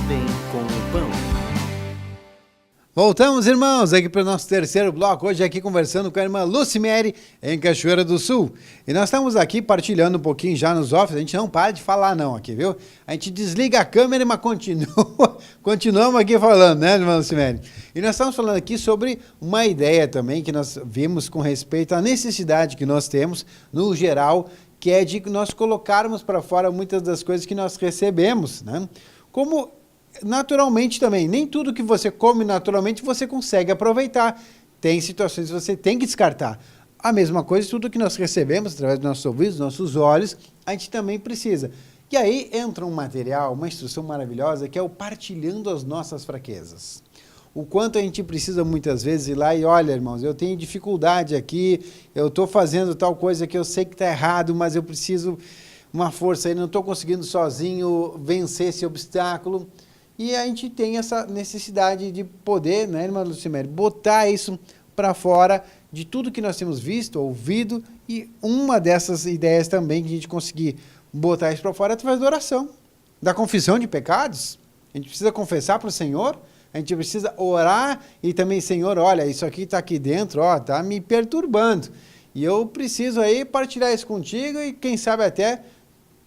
Vem com o Pão. Voltamos, irmãos, aqui para o nosso terceiro bloco, hoje aqui conversando com a irmã Lucimere, em Cachoeira do Sul. E nós estamos aqui partilhando um pouquinho já nos offs, a gente não para de falar não aqui, viu? A gente desliga a câmera, mas continuamos aqui falando, né, irmã Lucimere? E nós estamos falando aqui sobre uma ideia também que nós vimos com respeito à necessidade que nós temos, no geral, que é de nós colocarmos para fora muitas das coisas que nós recebemos, né? Como naturalmente também, nem tudo que você come naturalmente você consegue aproveitar. Tem situações que você tem que descartar. A mesma coisa, tudo que nós recebemos através dos nossos ouvidos, dos nossos olhos, a gente também precisa. E aí entra um material, uma instrução maravilhosa, que é o partilhando as nossas fraquezas. O quanto a gente precisa muitas vezes ir lá e, olha, irmãos, eu tenho dificuldade aqui, eu estou fazendo tal coisa que eu sei que está errado, mas eu preciso uma força aí, não estou conseguindo sozinho vencer esse obstáculo. E a gente tem essa necessidade de poder, né, irmã Lucimere, botar isso para fora de tudo que nós temos visto, ouvido, e uma dessas ideias também que a gente conseguir botar isso para fora é através da oração, da confissão de pecados. A gente precisa confessar para o Senhor, a gente precisa orar e também, Senhor, olha, isso aqui está aqui dentro, ó, está me perturbando. E eu preciso aí partilhar isso contigo e quem sabe até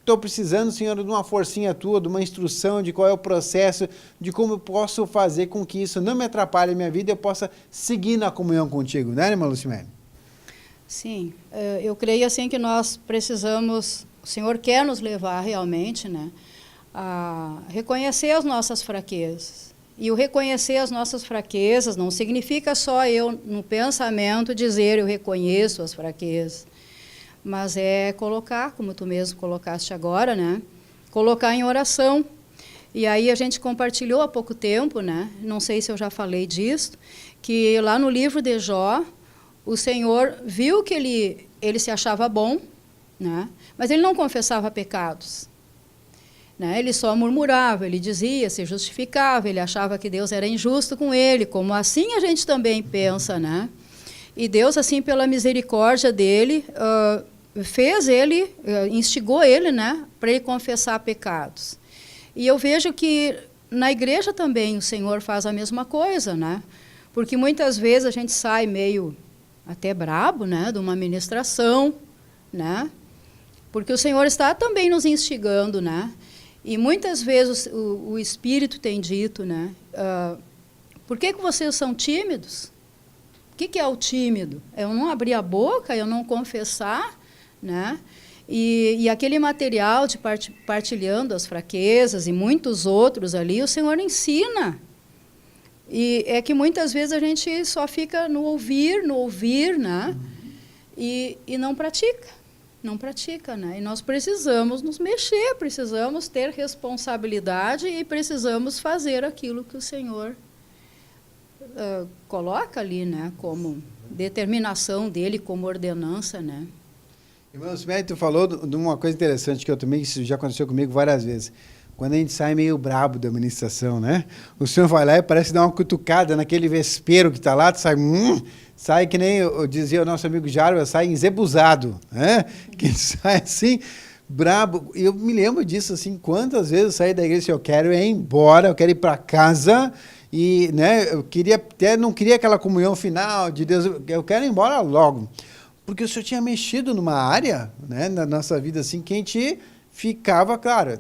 estou precisando, Senhor, de uma forcinha tua, de uma instrução de qual é o processo, de como eu posso fazer com que isso não me atrapalhe a minha vida e eu possa seguir na comunhão contigo, né, irmã Lucimere? Sim, eu creio assim que nós precisamos, o Senhor quer nos levar realmente, né, a reconhecer as nossas fraquezas. E o reconhecer as nossas fraquezas não significa só eu, no pensamento, dizer eu reconheço as fraquezas. Mas é colocar, como tu mesmo colocaste agora, né? Colocar em oração. E aí a gente compartilhou há pouco tempo, né? Não sei se eu já falei disso, que lá no livro de Jó, o Senhor viu que ele se achava bom, né? Mas ele não confessava pecados. Né? Ele só murmurava, ele dizia, se justificava, ele achava que Deus era injusto com ele, como assim a gente também pensa, né? E Deus, assim, pela misericórdia dele, fez ele, instigou ele, né, para ele confessar pecados. E eu vejo que na igreja também o Senhor faz a mesma coisa, né? Porque muitas vezes a gente sai meio até brabo, né, de uma ministração, né? Porque o Senhor está também nos instigando, né? E muitas vezes o Espírito tem dito, né, por que vocês são tímidos? O que é o tímido? Eu não abrir a boca, eu não confessar, né? E aquele material de partilhando as fraquezas e muitos outros ali, o Senhor ensina. E é que muitas vezes a gente só fica no ouvir, né? E não pratica, né? E nós precisamos nos mexer, precisamos ter responsabilidade e precisamos fazer aquilo que o Senhor coloca ali, né, como determinação dele, como ordenança, né? Irmão Lucimere, tu falou de uma coisa interessante que eu também, isso já aconteceu comigo várias vezes. Quando a gente sai meio brabo da administração, né? O senhor vai lá e parece dar uma cutucada naquele vespeiro que está lá, tu sai que nem eu dizia o nosso amigo Jarva, sai enzebuzado, né? Que sai assim, brabo. E eu me lembro disso, assim, quantas vezes eu saí da igreja e eu quero ir embora, eu quero ir para casa. E, né, eu queria até não queria aquela comunhão final de Deus, eu quero ir embora logo. Porque o Senhor tinha mexido numa área, né, na nossa vida assim, que a gente ficava, claro,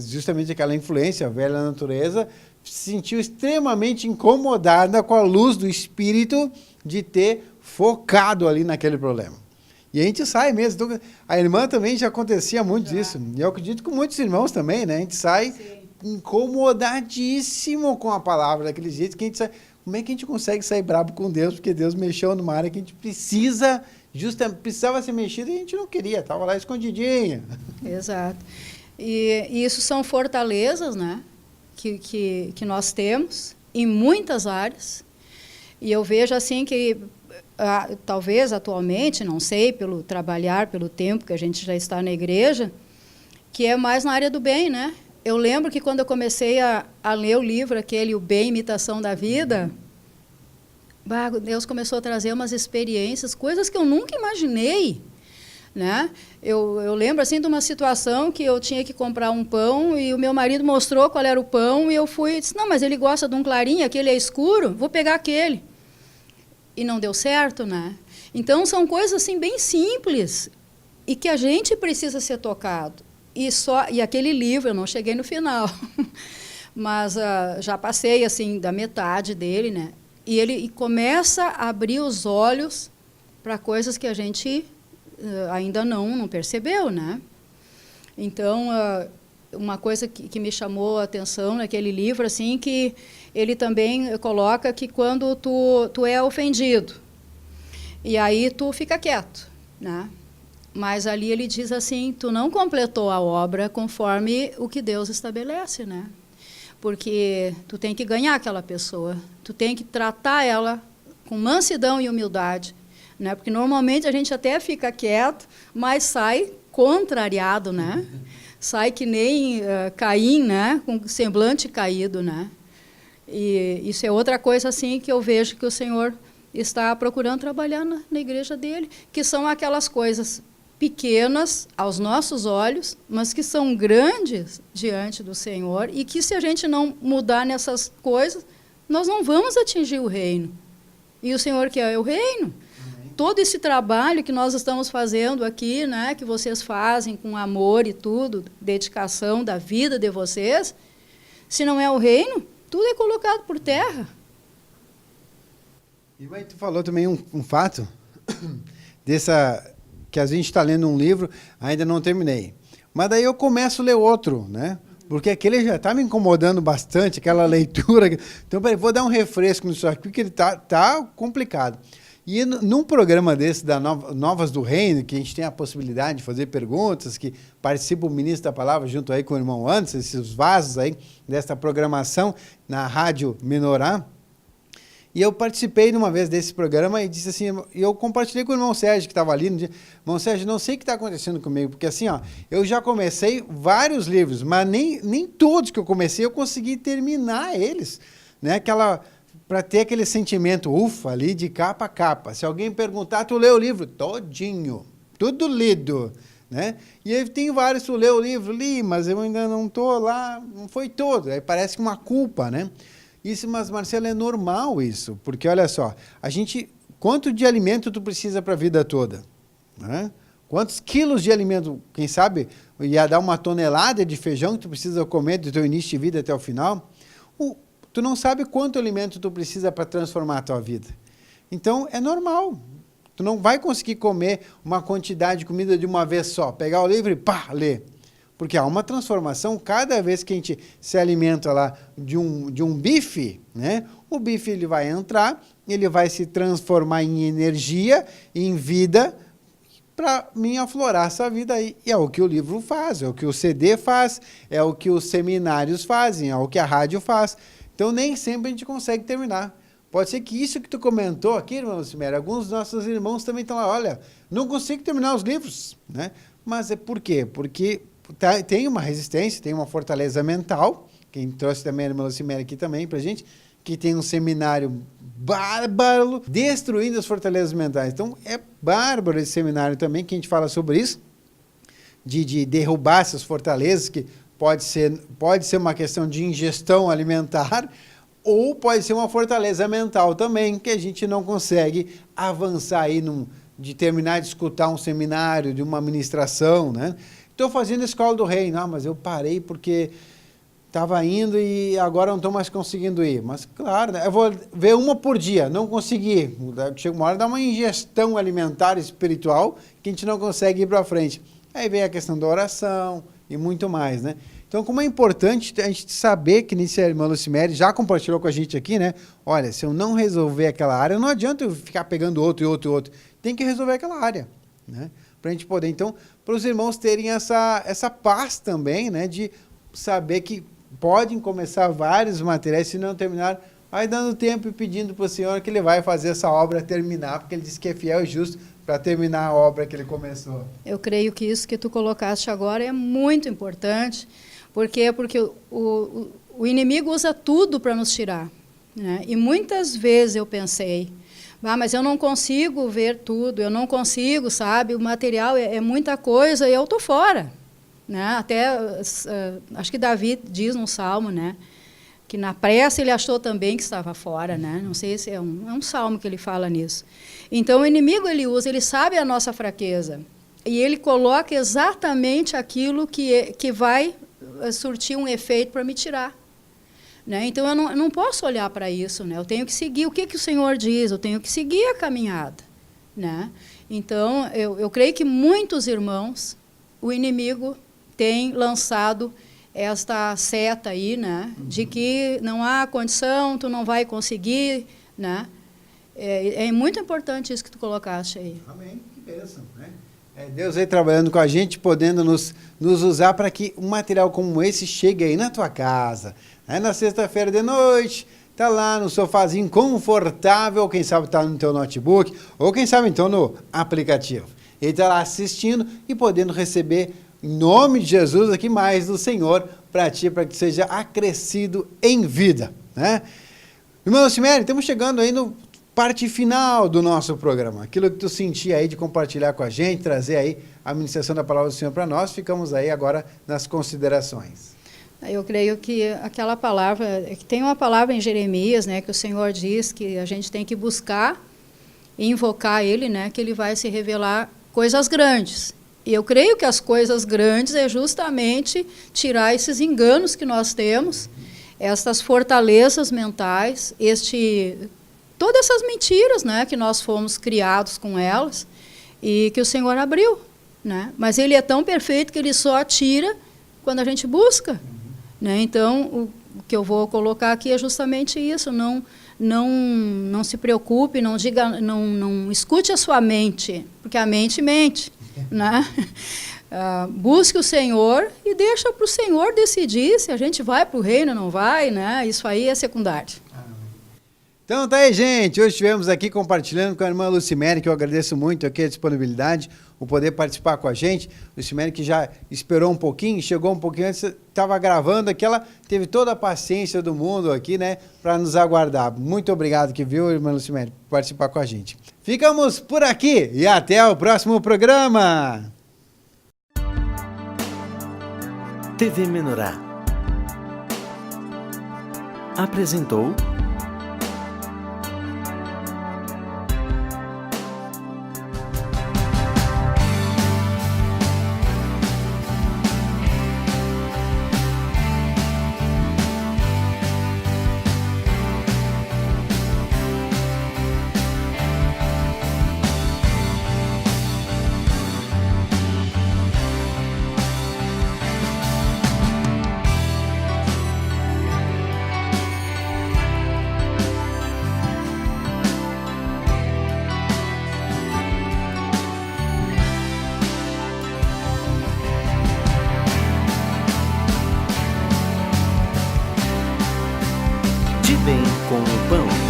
justamente aquela influência, a velha natureza, se sentiu extremamente incomodada com a luz do Espírito de ter focado ali naquele problema. E a gente sai mesmo. Então, a irmã também já acontecia muito disso. E eu acredito que muitos irmãos também, né? A gente sai incomodadíssimo com a palavra, daquele jeito que a gente sai. Como é que a gente consegue sair brabo com Deus? Porque Deus mexeu numa área que a gente precisava ser mexido e a gente não queria, estava lá escondidinha. Exato. E isso são fortalezas, né, que nós temos em muitas áreas. E eu vejo assim que, talvez atualmente, não sei, pelo trabalhar, pelo tempo que a gente já está na igreja, que é mais na área do bem, né? Eu lembro que quando eu comecei a ler o livro, aquele O Bem, Imitação da Vida, Deus começou a trazer umas experiências, coisas que eu nunca imaginei. né? Eu lembro assim de uma situação que eu tinha que comprar um pão e o meu marido mostrou qual era o pão e eu fui e disse, não, mas ele gosta de um clarinho, aquele é escuro, vou pegar aquele. E não deu certo, né? Então, são coisas assim bem simples e que a gente precisa ser tocado. E aquele livro, eu não cheguei no final, mas já passei assim da metade dele, né? E ele começa a abrir os olhos para coisas que a gente ainda não percebeu, né? Então, uma coisa que me chamou a atenção naquele livro, assim, que ele também coloca que quando tu é ofendido, e aí tu fica quieto, né? Mas ali ele diz assim, tu não completou a obra conforme o que Deus estabelece, né? Porque tu tem que ganhar aquela pessoa, tu tem que tratar ela com mansidão e humildade, né? Porque normalmente a gente até fica quieto, mas sai contrariado, né? Sai que nem Caim, né? Com semblante caído, né? E isso é outra coisa assim que eu vejo que o Senhor está procurando trabalhar na igreja dele, que são aquelas coisas pequenas aos nossos olhos, mas que são grandes diante do Senhor e que se a gente não mudar nessas coisas, nós não vamos atingir o reino. E o Senhor quer o reino. Amém. Todo esse trabalho que nós estamos fazendo aqui, né, que vocês fazem com amor e tudo, dedicação da vida de vocês, se não é o reino, tudo é colocado por terra. E aí tu falou também um fato que a gente está lendo um livro, ainda não terminei. Mas daí eu começo a ler outro, né? Porque aquele já está me incomodando bastante, aquela leitura. Então, peraí, vou dar um refresco nisso aqui, porque ele tá complicado. E num programa desse, da Novas do Reino, que a gente tem a possibilidade de fazer perguntas, que participa o ministro da palavra junto aí com o irmão Anderson, esses vasos aí dessa programação na Rádio Menorá. E eu participei de uma vez desse programa e disse assim, e eu compartilhei com o irmão Sérgio, que estava ali no dia, irmão Sérgio, não sei o que está acontecendo comigo, porque assim, ó, eu já comecei vários livros, mas nem todos que eu comecei eu consegui terminar eles, né? Para ter aquele sentimento, ufa, ali de capa a capa. Se alguém perguntar, tu leu o livro? Todinho, tudo lido, né? E aí tem vários, tu leu o livro? Li, mas eu ainda não estou lá, não foi todo, aí parece que uma culpa, né? Isso, mas, Marcelo, é normal isso, porque, olha só, quanto de alimento tu precisa para a vida toda? Né? Quantos quilos de alimento, quem sabe, ia dar uma tonelada de feijão que tu precisa comer do teu início de vida até o final? Tu não sabe quanto alimento tu precisa para transformar a tua vida. Então, é normal. Tu não vai conseguir comer uma quantidade de comida de uma vez só, pegar o livro e pá, ler. Porque há uma transformação cada vez que a gente se alimenta lá de um bife, né? O bife ele vai entrar, ele vai se transformar em energia, em vida, para mim aflorar essa vida aí. E é o que o livro faz, é o que o CD faz, é o que os seminários fazem, é o que a rádio faz. Então nem sempre a gente consegue terminar. Pode ser que isso que tu comentou aqui, irmão Lucimere, alguns dos nossos irmãos também estão lá, olha, não consigo terminar os livros, né? Mas é por quê? Porque tem uma resistência, tem uma fortaleza mental, quem trouxe também a irmã Lucimere aqui também pra gente, que tem um seminário bárbaro, destruindo as fortalezas mentais. Então, é bárbaro esse seminário também, que a gente fala sobre isso, de derrubar essas fortalezas, que pode ser uma questão de ingestão alimentar, ou pode ser uma fortaleza mental também, que a gente não consegue avançar aí de terminar de escutar um seminário, de uma ministração, né? Estou fazendo a escola do reino, mas eu parei porque estava indo e agora não estou mais conseguindo ir. Mas, claro, né, eu vou ver uma por dia, não consegui. Chega uma hora, dá uma ingestão alimentar espiritual que a gente não consegue ir para frente. Aí vem a questão da oração e muito mais, né? Então, como é importante a gente saber que nisso a irmã Lucimere já compartilhou com a gente aqui, né? Olha, se eu não resolver aquela área, não adianta eu ficar pegando outro e outro e outro. Tem que resolver aquela área, né? Para a gente poder, então, para os irmãos terem essa paz também, né, de saber que podem começar vários materiais, se não terminar, vai dando tempo e pedindo para o Senhor que Ele vai fazer essa obra terminar, porque Ele disse que é fiel e justo para terminar a obra que Ele começou. Eu creio que isso que tu colocaste agora é muito importante, porque o inimigo usa tudo para nos tirar, né? E muitas vezes eu pensei, Ah, mas eu não consigo ver tudo, eu não consigo, sabe? O material é muita coisa e eu estou fora. Né? Até, acho que Davi diz no Salmo, né? Que na pressa ele achou também que estava fora. Né? Não sei se é um salmo que ele fala nisso. Então, o inimigo ele sabe a nossa fraqueza. E ele coloca exatamente aquilo que vai surtir um efeito para me tirar. Né? Então, eu não posso olhar para isso. Né? Eu tenho que seguir o que o Senhor diz, eu tenho que seguir a caminhada. Né? Então, eu creio que muitos irmãos, o inimigo tem lançado esta seta aí, né? De que não há condição, tu não vai conseguir. Né? É muito importante isso que tu colocaste aí. Amém, que bênção, né? Deus aí trabalhando com a gente, podendo nos usar para que um material como esse chegue aí na tua casa. Aí na sexta-feira de noite, tá lá no sofazinho confortável, quem sabe tá no teu notebook, ou quem sabe então no aplicativo. Ele tá lá assistindo e podendo receber, em nome de Jesus, aqui mais do Senhor para ti, para que seja acrescido em vida. Né? Irmão Lucimere, estamos chegando aí no parte final do nosso programa. Aquilo que tu sentia aí de compartilhar com a gente, trazer aí a ministração da palavra do Senhor para nós, ficamos aí agora nas considerações. Eu creio que aquela palavra, que tem uma palavra em Jeremias, né, que o Senhor diz que a gente tem que buscar e invocar Ele, né, que Ele vai se revelar coisas grandes. E eu creio que as coisas grandes é justamente tirar esses enganos que nós temos, estas fortalezas mentais, todas essas mentiras, né, que nós fomos criados com elas e que o Senhor abriu. Né? Mas Ele é tão perfeito que Ele só tira quando a gente busca. Né? Então, o que eu vou colocar aqui é justamente isso. Não se preocupe, não escute a sua mente, porque a mente mente. Né? Busque o Senhor e deixa para o Senhor decidir se a gente vai para o reino ou não vai. Né? Isso aí é secundário. Então tá aí, gente. Hoje estivemos aqui compartilhando com a irmã Lucimere, que eu agradeço muito aqui a disponibilidade, o poder participar com a gente. Lucimere que já esperou um pouquinho, chegou um pouquinho antes, estava gravando aqui, ela teve toda a paciência do mundo aqui, né, para nos aguardar. Muito obrigado que viu, irmã Lucimere, por participar com a gente. Ficamos por aqui e até o próximo programa. TV Menorá apresentou De Bem com o Pão.